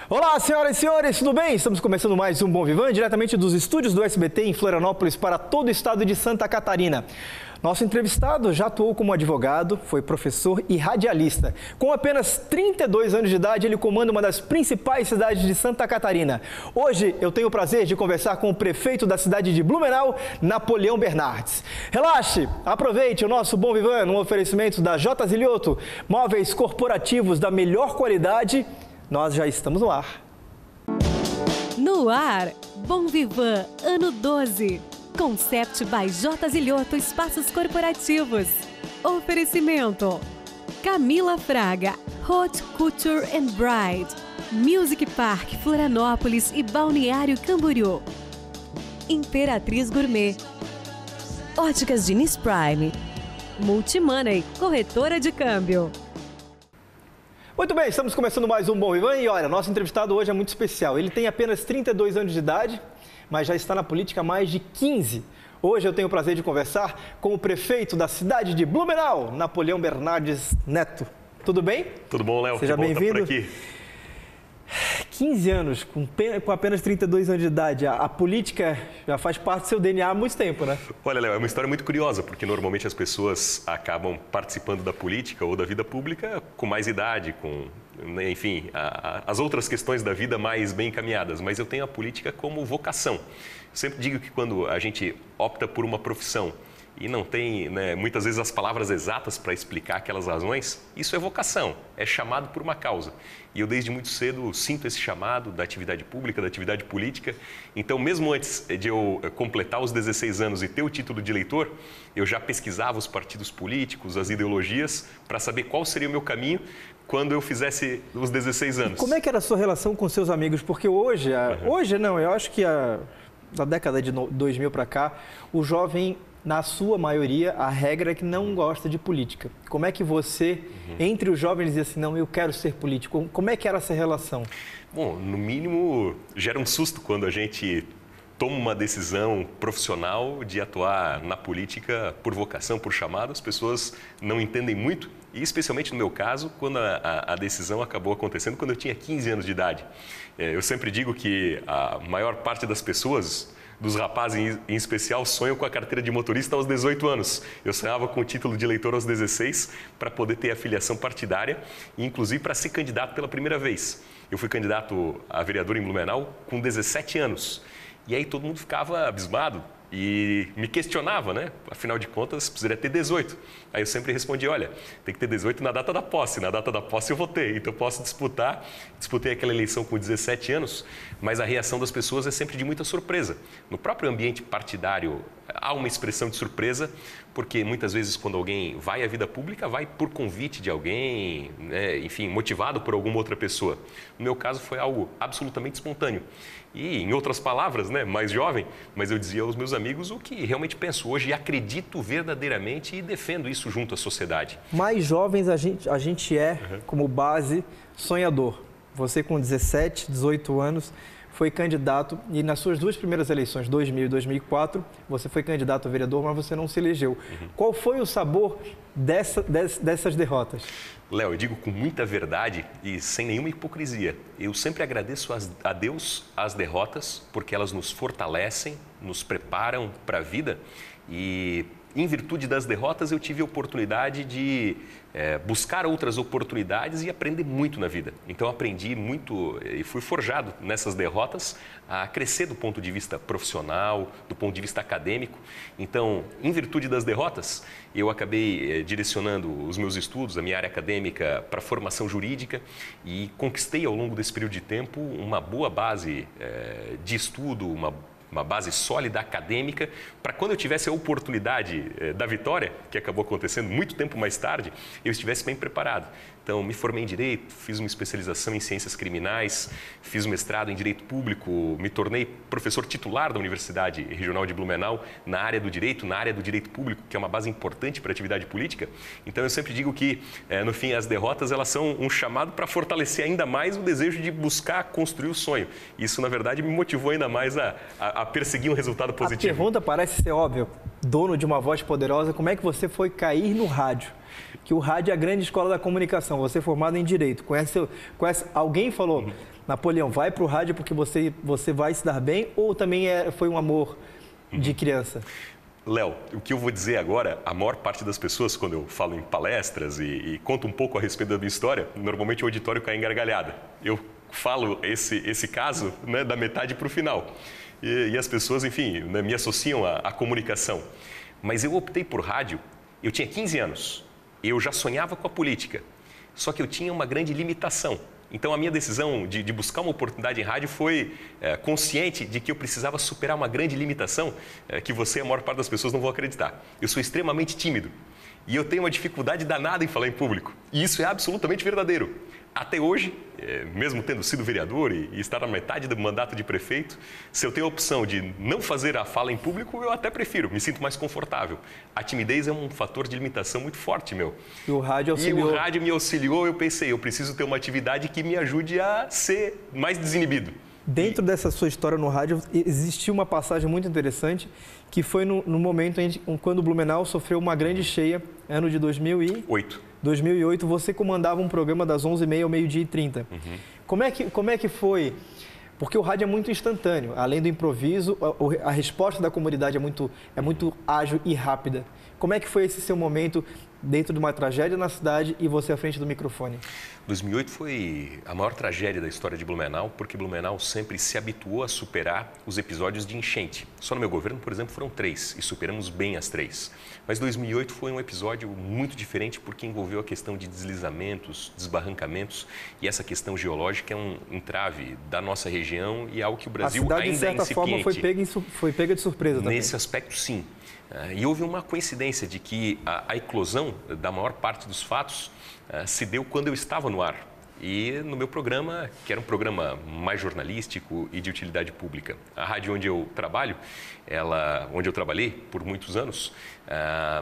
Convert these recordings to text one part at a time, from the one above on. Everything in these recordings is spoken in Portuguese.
Olá, senhoras e senhores, tudo bem? Estamos começando mais um Bom Vivan, diretamente dos estúdios do SBT em Florianópolis para todo o estado de Santa Catarina. Nosso entrevistado já atuou como advogado, foi professor e radialista. Com apenas 32 anos de idade, ele comanda uma das principais cidades de Santa Catarina. Hoje eu tenho o prazer de conversar com o prefeito da cidade de Blumenau, Napoleão Bernardes. Relaxe, aproveite o nosso Bom Vivan, um oferecimento da J. Zilioto, móveis corporativos da melhor qualidade. Nós já estamos no ar. No ar, Bom Vivan, ano 12. Concept by J. Zilioto Espaços Corporativos. Oferecimento: Camila Fraga, Haute Couture and Bride, Music Park Florianópolis e Balneário Camboriú. Imperatriz Gourmet, Óticas Diniz Prime, Multimoney, corretora de câmbio. Muito bem, estamos começando mais um Bom Vivan e olha, nosso entrevistado hoje é muito especial. Ele tem apenas 32 anos de idade, mas já está na política há mais de 15. Hoje eu tenho o prazer de conversar com o prefeito da cidade de Blumenau, Napoleão Bernardes Neto. Tudo bem? Tudo bom, Léo? Seja bem-vindo. 15 anos, com apenas 32 anos de idade, a política já faz parte do seu DNA há muito tempo, né? Olha, Léo, é uma história muito curiosa, porque normalmente as pessoas acabam participando da política ou da vida pública com mais idade, com, enfim, as outras questões da vida mais bem encaminhadas, mas eu tenho a política como vocação. Eu sempre digo que quando a gente opta por uma profissão e não tem, muitas vezes as palavras exatas para explicar aquelas razões, isso é vocação, é chamado por uma causa. E eu desde muito cedo sinto esse chamado da atividade pública, da atividade política. Então, mesmo antes de eu completar os 16 anos e ter o título de eleitor, eu já pesquisava os partidos políticos, as ideologias, para saber qual seria o meu caminho quando eu fizesse os 16 anos. E como é que era a sua relação com seus amigos? Porque hoje, eu acho que da década de 2000 para cá, o jovem, na sua maioria, a regra é que não gosta de política. Como é que você, entre os jovens, dizia assim, não, eu quero ser político? Como é que era essa relação? Bom, no mínimo, gera um susto quando a gente toma uma decisão profissional de atuar na política por vocação, por chamado. As pessoas não entendem muito, e especialmente no meu caso, quando a decisão acabou acontecendo quando eu tinha 15 anos de idade. Eu sempre digo que a maior parte das pessoas, dos rapazes em especial, sonham com a carteira de motorista aos 18 anos. Eu sonhava com o título de eleitor aos 16 para poder ter a filiação partidária e, inclusive, para ser candidato pela primeira vez. Eu fui candidato a vereador em Blumenau com 17 anos. E aí todo mundo ficava abismado e me questionava, né? Afinal de contas, precisaria ter 18. Aí eu sempre respondi, olha, tem que ter 18 na data da posse. Na data da posse eu votei, então eu posso disputar. Disputei aquela eleição com 17 anos, mas a reação das pessoas é sempre de muita surpresa. No próprio ambiente partidário há uma expressão de surpresa, porque muitas vezes quando alguém vai à vida pública, vai por convite de alguém, enfim, motivado por alguma outra pessoa. No meu caso foi algo absolutamente espontâneo. E, em outras palavras, mais jovem, mas eu dizia aos meus amigos o que realmente penso hoje e acredito verdadeiramente e defendo isso junto à sociedade. Mais jovens a gente é, como base, sonhador. Você com 17, 18 anos foi candidato e nas suas duas primeiras eleições, 2000 e 2004, você foi candidato a vereador, mas você não se elegeu. Qual foi o sabor dessas derrotas? Léo, eu digo com muita verdade e sem nenhuma hipocrisia. Eu sempre agradeço a Deus as derrotas, porque elas nos fortalecem, nos preparam para a vida e, em virtude das derrotas, eu tive a oportunidade de buscar outras oportunidades e aprender muito na vida. Então, aprendi muito e fui forjado nessas derrotas a crescer do ponto de vista profissional, do ponto de vista acadêmico. Então, em virtude das derrotas, eu acabei direcionando os meus estudos, a minha área acadêmica, para a formação jurídica e conquistei ao longo desse período de tempo uma boa base de estudo, uma base sólida acadêmica, para quando eu tivesse a oportunidade da vitória, que acabou acontecendo muito tempo mais tarde, eu estivesse bem preparado. Então, me formei em Direito, fiz uma especialização em Ciências Criminais, fiz um mestrado em Direito Público, me tornei professor titular da Universidade Regional de Blumenau na área do Direito, Público, que é uma base importante para a atividade política. Então, eu sempre digo que, no fim, as derrotas elas são um chamado para fortalecer ainda mais o desejo de buscar construir o sonho. Isso, na verdade, me motivou ainda mais a a perseguir um resultado positivo. A pergunta parece ser óbvia. Dono de uma voz poderosa, como é que você foi cair no rádio? Que o rádio é a grande escola da comunicação. Você é formado em Direito. Alguém falou, Napoleão, vai para o rádio porque você vai se dar bem? Ou também foi um amor de criança? Léo, o que eu vou dizer agora, a maior parte das pessoas, quando eu falo em palestras e conto um pouco a respeito da minha história, normalmente o auditório cai em gargalhada. Eu falo esse caso, né, da metade para o final. E as pessoas, enfim, né, me associam à comunicação. Mas eu optei por rádio, eu tinha 15 anos, eu já sonhava com a política, só que eu tinha uma grande limitação. Então, a minha decisão de buscar uma oportunidade em rádio foi consciente de que eu precisava superar uma grande limitação que você e a maior parte das pessoas não vão acreditar. Eu sou extremamente tímido e eu tenho uma dificuldade danada em falar em público. E isso é absolutamente verdadeiro. Até hoje, mesmo tendo sido vereador e estar na metade do mandato de prefeito, se eu tenho a opção de não fazer a fala em público, eu até prefiro, me sinto mais confortável. A timidez é um fator de limitação muito forte, meu. E o rádio auxiliou. E o rádio me auxiliou, eu pensei, eu preciso ter uma atividade que me ajude a ser mais desinibido. Dentro dessa sua história no rádio, existiu uma passagem muito interessante, que foi no momento quando o Blumenau sofreu uma grande cheia, ano de 2008, você comandava um programa das 11h30 ao 12h30. Como é que foi? Porque o rádio é muito instantâneo, além do improviso, a resposta da comunidade é muito ágil e rápida. Como é que foi esse seu momento dentro de uma tragédia na cidade e você à frente do microfone? 2008 foi a maior tragédia da história de Blumenau, porque Blumenau sempre se habituou a superar os episódios de enchente. Só no meu governo, por exemplo, foram 3 e superamos bem as 3. Mas 2008 foi um episódio muito diferente porque envolveu a questão de deslizamentos, desbarrancamentos, e essa questão geológica é um entrave da nossa região e algo que o Brasil ainda é incipiente. A cidade, de certa forma, foi pega de surpresa também. Nesse aspecto, sim. E houve uma coincidência de que a eclosão da maior parte dos fatos se deu quando eu estava no ar. E no meu programa, que era um programa mais jornalístico e de utilidade pública. A rádio onde eu trabalho, onde eu trabalhei por muitos anos,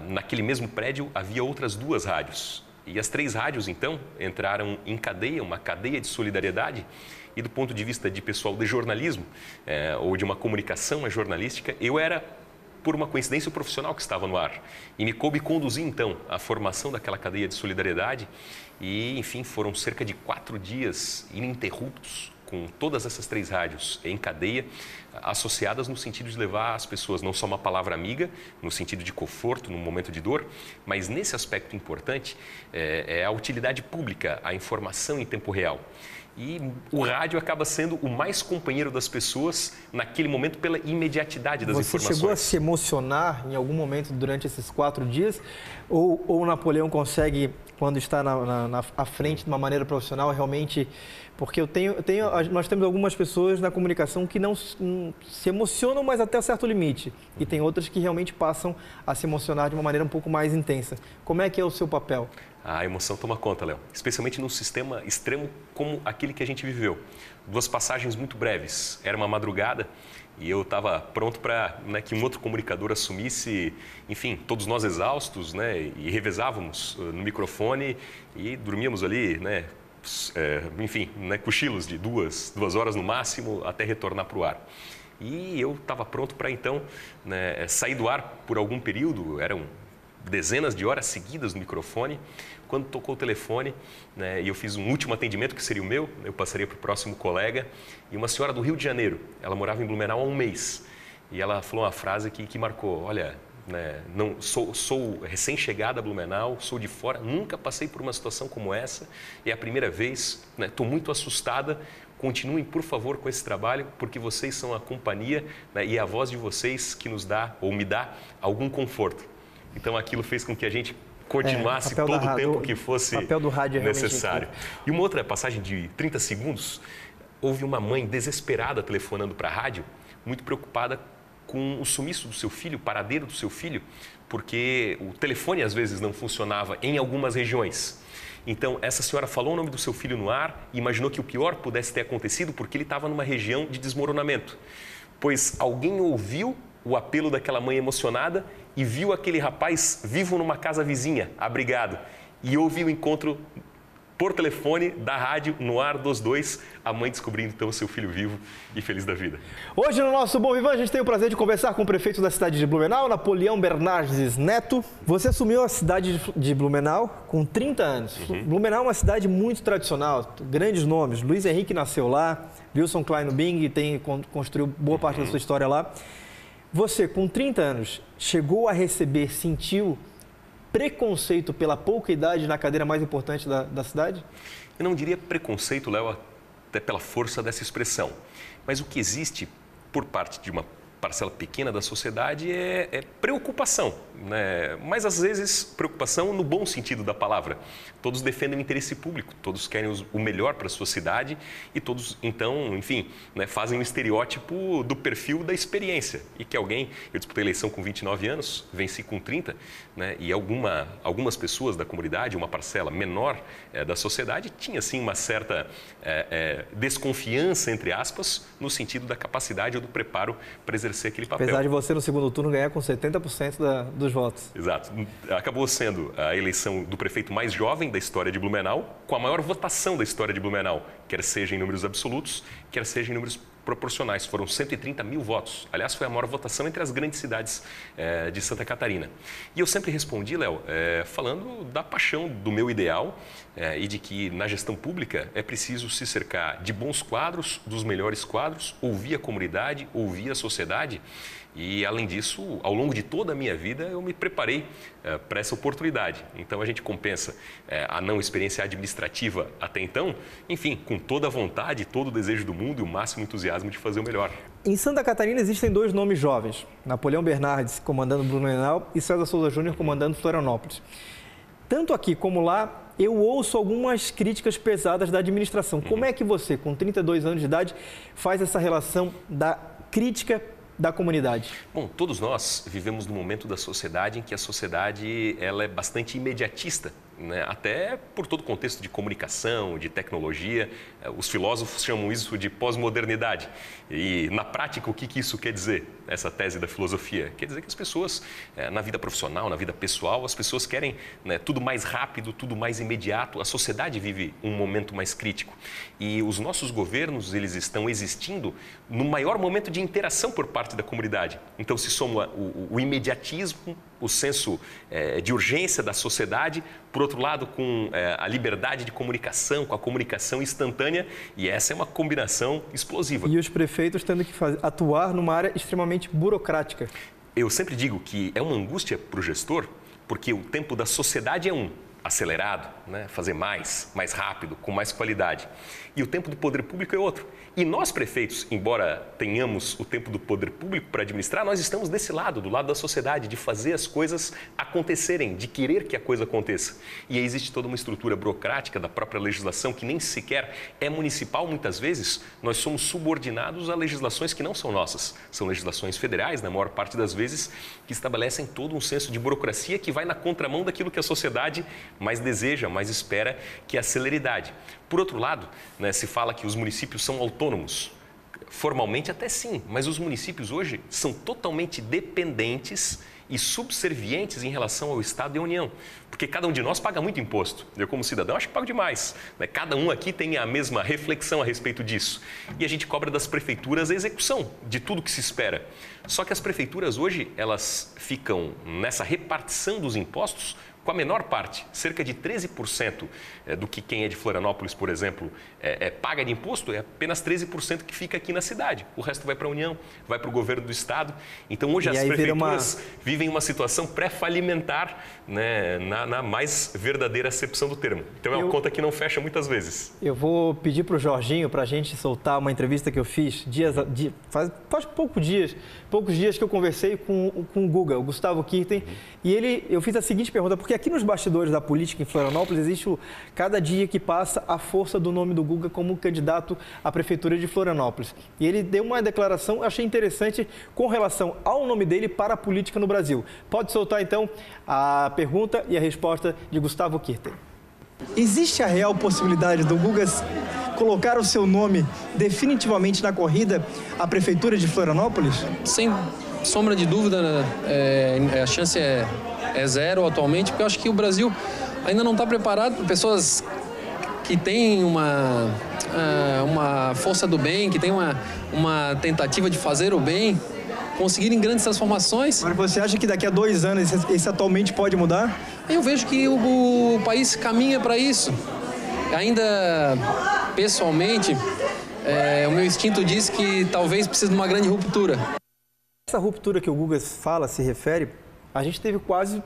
naquele mesmo prédio havia outras 2 rádios. E as 3 rádios, então, entraram em cadeia, uma cadeia de solidariedade. E do ponto de vista de pessoal de jornalismo, ou de uma comunicação jornalística, eu era, por uma coincidência, o profissional que estava no ar. E me coube conduzir, então, a formação daquela cadeia de solidariedade. E, enfim, foram cerca de 4 dias ininterruptos, com todas essas 3 rádios em cadeia, associadas no sentido de levar às pessoas não só uma palavra amiga, no sentido de conforto, num momento de dor, mas nesse aspecto importante, é a utilidade pública, a informação em tempo real. E o rádio acaba sendo o mais companheiro das pessoas naquele momento pela imediatidade das informações. Você chegou a se emocionar em algum momento durante esses 4 dias? Ou o Napoleão consegue, quando está à frente de uma maneira profissional, realmente... Porque nós temos algumas pessoas na comunicação que não se emocionam, mas até certo limite. E tem outras que realmente passam a se emocionar de uma maneira um pouco mais intensa. Como é que é o seu papel? A emoção toma conta, Léo. Especialmente num sistema extremo como aquele que a gente viveu. 2 passagens muito breves. Era uma madrugada e eu estava pronto para que um outro comunicador assumisse, enfim, todos nós exaustos, e revezávamos no microfone e dormíamos ali, enfim, cochilos de 2 horas no máximo até retornar para o ar. E eu estava pronto para, então, sair do ar por algum período, eram dezenas de horas seguidas no microfone. Quando tocou o telefone, e eu fiz um último atendimento, que seria o meu, eu passaria para o próximo colega, e uma senhora do Rio de Janeiro, ela morava em Blumenau há 1 mês, e ela falou uma frase que marcou: olha, não sou recém-chegada a Blumenau, sou de fora, nunca passei por uma situação como essa, é a primeira vez, estou muito assustada, continuem, por favor, com esse trabalho, porque vocês são a companhia, e é a voz de vocês que nos dá, ou me dá, algum conforto. Então, aquilo fez com que a gente continuasse todo o tempo que fosse necessário. E uma outra passagem de 30 segundos, houve uma mãe desesperada telefonando para a rádio, muito preocupada com o sumiço do seu filho, o paradeiro do seu filho, porque o telefone às vezes não funcionava em algumas regiões. Então, essa senhora falou o nome do seu filho no ar e imaginou que o pior pudesse ter acontecido porque ele estava numa região de desmoronamento. Pois alguém ouviu o apelo daquela mãe emocionada e viu aquele rapaz vivo numa casa vizinha, abrigado. E houve o encontro por telefone, da rádio, no ar dos dois, a mãe descobrindo então o seu filho vivo e feliz da vida. Hoje no nosso Bom Vivan a gente tem o prazer de conversar com o prefeito da cidade de Blumenau, Napoleão Bernardes Neto. Você assumiu a cidade de Blumenau com 30 anos. Blumenau é uma cidade muito tradicional, grandes nomes. Luiz Henrique nasceu lá, Wilson Klein-Bing construiu boa parte da sua história lá. Você, com 30 anos, chegou a sentiu preconceito pela pouca idade na cadeira mais importante da cidade? Eu não diria preconceito, Léo, até pela força dessa expressão. Mas o que existe por parte de uma parcela pequena da sociedade é preocupação, né? Mas às vezes preocupação no bom sentido da palavra. Todos defendem o interesse público, todos querem o melhor para a sua cidade e todos, então, enfim, né, fazem um estereótipo do perfil da experiência. E que alguém, eu disputei a eleição com 29 anos, venci com 30, né, e algumas pessoas da comunidade, uma parcela menor da sociedade, tinha sim uma certa desconfiança, entre aspas, no sentido da capacidade ou do preparo para exercer aquele papel. Apesar de você no segundo turno ganhar com 70% dos votos. Exato. Acabou sendo a eleição do prefeito mais jovem da história de Blumenau, com a maior votação da história de Blumenau, quer seja em números absolutos, quer seja em números proporcionais. Foram 130 mil votos. Aliás, foi a maior votação entre as grandes cidades de Santa Catarina. E eu sempre respondi, Léo, falando da paixão do meu ideal e de que na gestão pública é preciso se cercar de bons quadros, dos melhores quadros, ouvir a comunidade, ouvir a sociedade. E, além disso, ao longo de toda a minha vida, eu me preparei para essa oportunidade. Então, a gente compensa a não experiência administrativa até então, enfim, com toda a vontade, todo o desejo do mundo e o máximo entusiasmo de fazer o melhor. Em Santa Catarina existem dois nomes jovens, Napoleão Bernardes comandando Blumenau e César Souza Júnior comandando Florianópolis. Tanto aqui como lá, eu ouço algumas críticas pesadas da administração. Como é que você, com 32 anos de idade, faz essa relação da crítica da comunidade? Bom, todos nós vivemos num momento da sociedade em que a sociedade ela é bastante imediatista, né? Até por todo o contexto de comunicação, de tecnologia. Os filósofos chamam isso de pós-modernidade. E, na prática, o que isso quer dizer, essa tese da filosofia? Quer dizer que as pessoas, na vida profissional, na vida pessoal, as pessoas querem, né, tudo mais rápido, tudo mais imediato. A sociedade vive um momento mais crítico. E os nossos governos, eles estão existindo no maior momento de interação por parte da comunidade. Então, se soma o imediatismo, o senso de urgência da sociedade, por outro lado, com a liberdade de comunicação, com a comunicação instantânea, e essa é uma combinação explosiva. E os prefeitos tendo que atuar numa área extremamente burocrática. Eu sempre digo que é uma angústia para o gestor, porque o tempo da sociedade é acelerado, né? Fazer mais rápido, com mais qualidade. E o tempo do poder público é outro. E nós, prefeitos, embora tenhamos o tempo do poder público para administrar, nós estamos desse lado, do lado da sociedade, de fazer as coisas acontecerem, de querer que a coisa aconteça. E aí existe toda uma estrutura burocrática da própria legislação que nem sequer é municipal. Muitas vezes, nós somos subordinados a legislações que não são nossas. São legislações federais, na maior parte das vezes, que estabelecem todo um senso de burocracia que vai na contramão daquilo que a sociedade mais deseja, mais espera, que é a celeridade. Por outro lado, né, se fala que os municípios são autônomos. Formalmente até sim, mas os municípios hoje são totalmente dependentes e subservientes em relação ao Estado e à União. Porque cada um de nós paga muito imposto. Eu, como cidadão, acho que pago demais, né? Cada um aqui tem a mesma reflexão a respeito disso. E a gente cobra das prefeituras a execução de tudo que se espera. Só que as prefeituras hoje, elas ficam nessa repartição dos impostos com a menor parte, cerca de 13% do que quem é de Florianópolis, por exemplo, paga de imposto, é apenas 13% que fica aqui na cidade. O resto vai para a União, vai para o governo do Estado. Então, hoje as prefeituras vivem uma situação pré-falimentar, né, na mais verdadeira acepção do termo. Então, é uma conta que não fecha muitas vezes. Eu vou pedir para o Jorginho para a gente soltar uma entrevista que eu fiz faz poucos dias que eu conversei com o Guga, o Gustavo Kirten, e eu fiz a seguinte pergunta, porque aqui nos bastidores da política em Florianópolis existe, cada dia que passa, a força do nome do Guga como candidato à prefeitura de Florianópolis. E ele deu uma declaração, achei interessante, com relação ao nome dele para a política no Brasil. Pode soltar, então, a pergunta e a resposta de Gustavo Kirten. Existe a real possibilidade do Guga colocar o seu nome definitivamente na corrida à prefeitura de Florianópolis? Sem sombra de dúvida, a chance é zero atualmente, porque eu acho que o Brasil ainda não está preparado. Pessoas que tem uma força do bem, que tem uma tentativa de fazer o bem, conseguirem grandes transformações. Mas você acha que daqui a 2 anos esse atualmente pode mudar? Eu vejo que o país caminha para isso. Ainda, pessoalmente, o meu instinto diz que talvez precise de uma grande ruptura. Essa ruptura que o Guga fala, se refere, a gente teve quase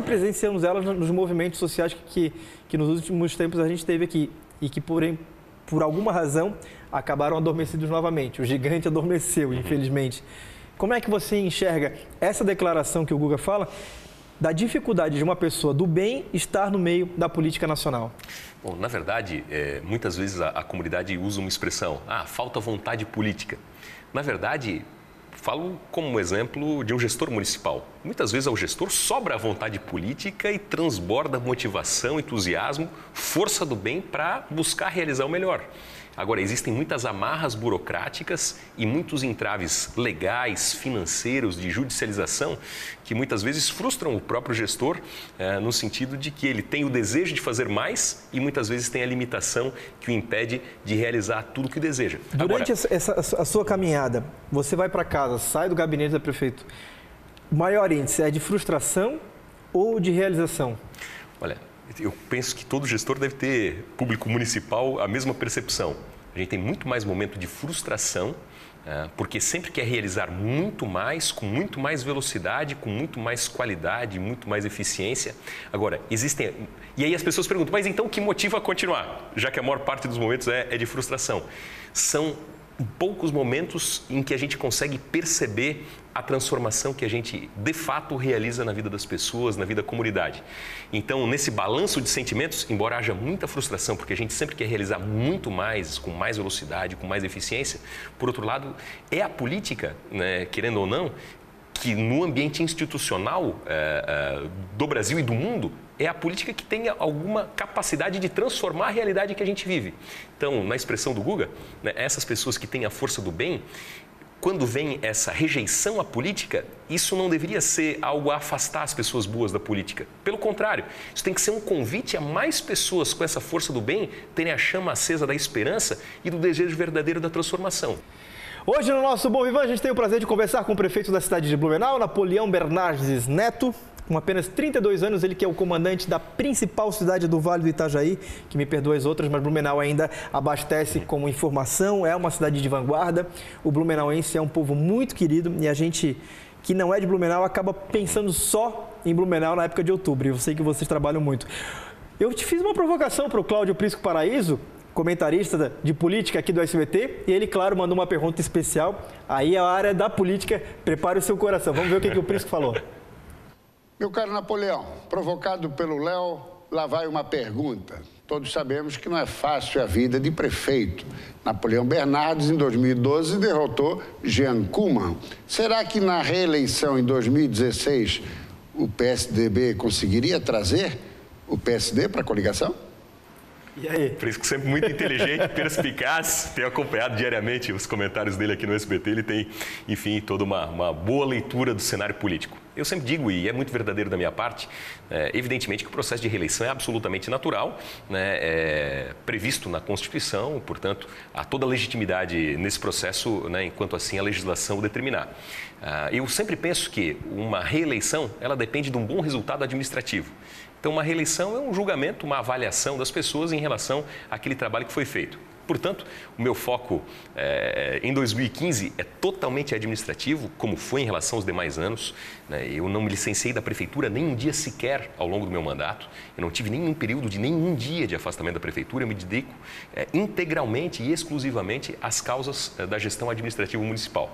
presenciamos ela nos movimentos sociais que nos últimos tempos a gente teve aqui e que, porém, por alguma razão, acabaram adormecidos novamente. O gigante adormeceu, infelizmente. Como é que você enxerga essa declaração que o Guga fala da dificuldade de uma pessoa do bem estar no meio da política nacional? Bom, na verdade, muitas vezes a comunidade usa uma expressão, falta vontade política. Na verdade, falo como exemplo de um gestor municipal. Muitas vezes ao gestor sobra a vontade política e transborda motivação, entusiasmo, força do bem para buscar realizar o melhor. Agora, existem muitas amarras burocráticas e muitos entraves legais, financeiros, de judicialização, que muitas vezes frustram o próprio gestor, no sentido de que ele tem o desejo de fazer mais e muitas vezes tem a limitação que o impede de realizar tudo o que deseja. Durante a sua caminhada, você vai para casa, sai do gabinete da prefeito, o maior índice é de frustração ou de realização? Olha, eu penso que todo gestor deve ter, público municipal, a mesma percepção. A gente tem muito mais momento de frustração, porque sempre quer realizar muito mais, com muito mais velocidade, com muito mais qualidade, muito mais eficiência. Agora, E aí as pessoas perguntam, mas então o que motiva a continuar? Já que a maior parte dos momentos é de frustração. São poucos momentos em que a gente consegue perceber a transformação que a gente, de fato, realiza na vida das pessoas, na vida da comunidade. Então, nesse balanço de sentimentos, embora haja muita frustração, porque a gente sempre quer realizar muito mais, com mais velocidade, com mais eficiência, por outro lado, é a política, né, querendo ou não, que no ambiente institucional do Brasil e do mundo, é a política que tem alguma capacidade de transformar a realidade que a gente vive. Então, na expressão do Guga, né, essas pessoas que têm a força do bem, quando vem essa rejeição à política, isso não deveria ser algo a afastar as pessoas boas da política. Pelo contrário, isso tem que ser um convite a mais pessoas com essa força do bem terem a chama acesa da esperança e do desejo verdadeiro da transformação. Hoje no nosso Bom Vivan, a gente tem o prazer de conversar com o prefeito da cidade de Blumenau, Napoleão Bernardes Neto. Com apenas 32 anos, ele que é o comandante da principal cidade do Vale do Itajaí, que me perdoa as outras, mas Blumenau ainda abastece como informação, é uma cidade de vanguarda. O blumenauense é um povo muito querido e a gente que não é de Blumenau acaba pensando só em Blumenau na época de outubro. Eu sei que vocês trabalham muito. Eu te fiz uma provocação para o Cláudio Prisco Paraíso, comentarista de política aqui do SBT, e ele, claro, mandou uma pergunta especial. Aí a área da política, prepare o seu coração. Vamos ver o que o Prisco falou. Meu caro Napoleão, provocado pelo Léo, lá vai uma pergunta. Todos sabemos que não é fácil a vida de prefeito. Napoleão Bernardes, em 2012, derrotou Jean Koopman. Será que na reeleição em 2016 o PSDB conseguiria trazer o PSD para a coligação? E aí? Prisco sempre muito inteligente, perspicaz, tenho acompanhado diariamente os comentários dele aqui no SBT, ele tem, enfim, toda uma boa leitura do cenário político. Eu sempre digo, e é muito verdadeiro da minha parte, evidentemente que o processo de reeleição é absolutamente natural, né, é previsto na Constituição, portanto, há toda a legitimidade nesse processo, né, enquanto assim a legislação o determinar. Eu sempre penso que uma reeleição, ela depende de um bom resultado administrativo. Então, uma reeleição é um julgamento, uma avaliação das pessoas em relação àquele trabalho que foi feito. Portanto, o meu foco em 2015 é totalmente administrativo, como foi em relação aos demais anos. Eu não me licenciei da prefeitura nem um dia sequer ao longo do meu mandato. Eu não tive nenhum período de nenhum dia de afastamento da prefeitura. Eu me dedico integralmente e exclusivamente às causas da gestão administrativa municipal.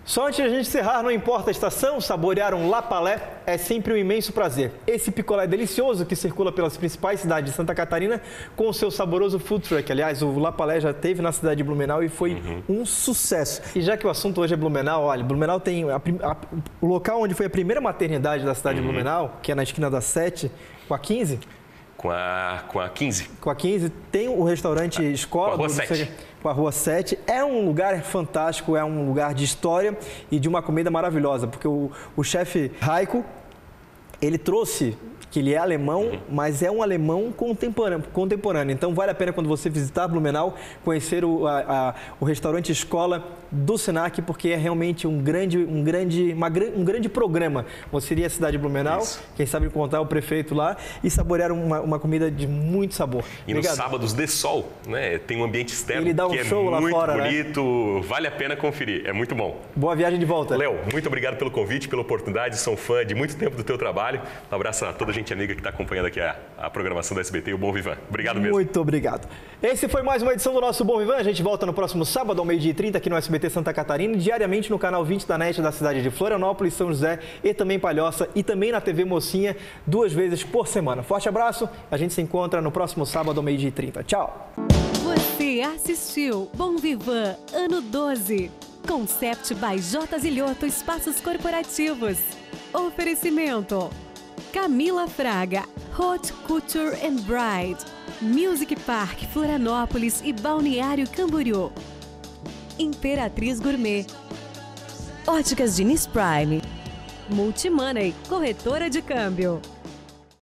Só antes de a gente encerrar, não importa a estação, saborear um lapalé é sempre um imenso prazer. Esse picolé delicioso que circula pelas principais cidades de Santa Catarina com o seu saboroso food truck. Aliás, o lapalé já esteve na cidade de Blumenau e foi um sucesso. E já que o assunto hoje é Blumenau, olha, Blumenau tem o local onde foi a primeira maternidade da cidade de Blumenau, que é na esquina da 7 com a 15. Com a 15. Com a 15, tem o restaurante Escola. Com a Rua 7. Com a Rua 7. É um lugar fantástico, é um lugar de história e de uma comida maravilhosa, porque o chefe Raico, ele trouxe que ele é alemão, mas é um alemão contemporâneo. Então, vale a pena quando você visitar Blumenau, conhecer o restaurante escola do Senac, porque é realmente um grande programa. Você iria à cidade de Blumenau, quem sabe encontrar o prefeito lá e saborear uma comida de muito sabor. E nos sábados de sol, né? Tem um ambiente externo ele dá um que show é lá muito fora, bonito, né? Vale a pena conferir, é muito bom. Boa viagem de volta. Léo, muito obrigado pelo convite, pela oportunidade, sou fã de muito tempo do teu trabalho. Um abraço a toda a gente amiga que está acompanhando aqui a programação da SBT e o Bom Vivan. Obrigado mesmo. Muito obrigado. Esse foi mais uma edição do nosso Bom Vivan. A gente volta no próximo sábado, ao 12h30, aqui no SBT Santa Catarina, e diariamente no canal 20 da NET da cidade de Florianópolis, São José e também Palhoça, e também na TV Mocinha, 2 vezes por semana. Forte abraço, a gente se encontra no próximo sábado, ao 12h30. Tchau. Você assistiu Bom Vivan, ano 12. Concept by J. Zilioto Espaços Corporativos. Oferecimento: Camila Fraga, Haute Couture and Bride, Music Park Florianópolis e Balneário Camboriú, Imperatriz Gourmet, Óticas Diniz Prime, Multimoney, corretora de câmbio.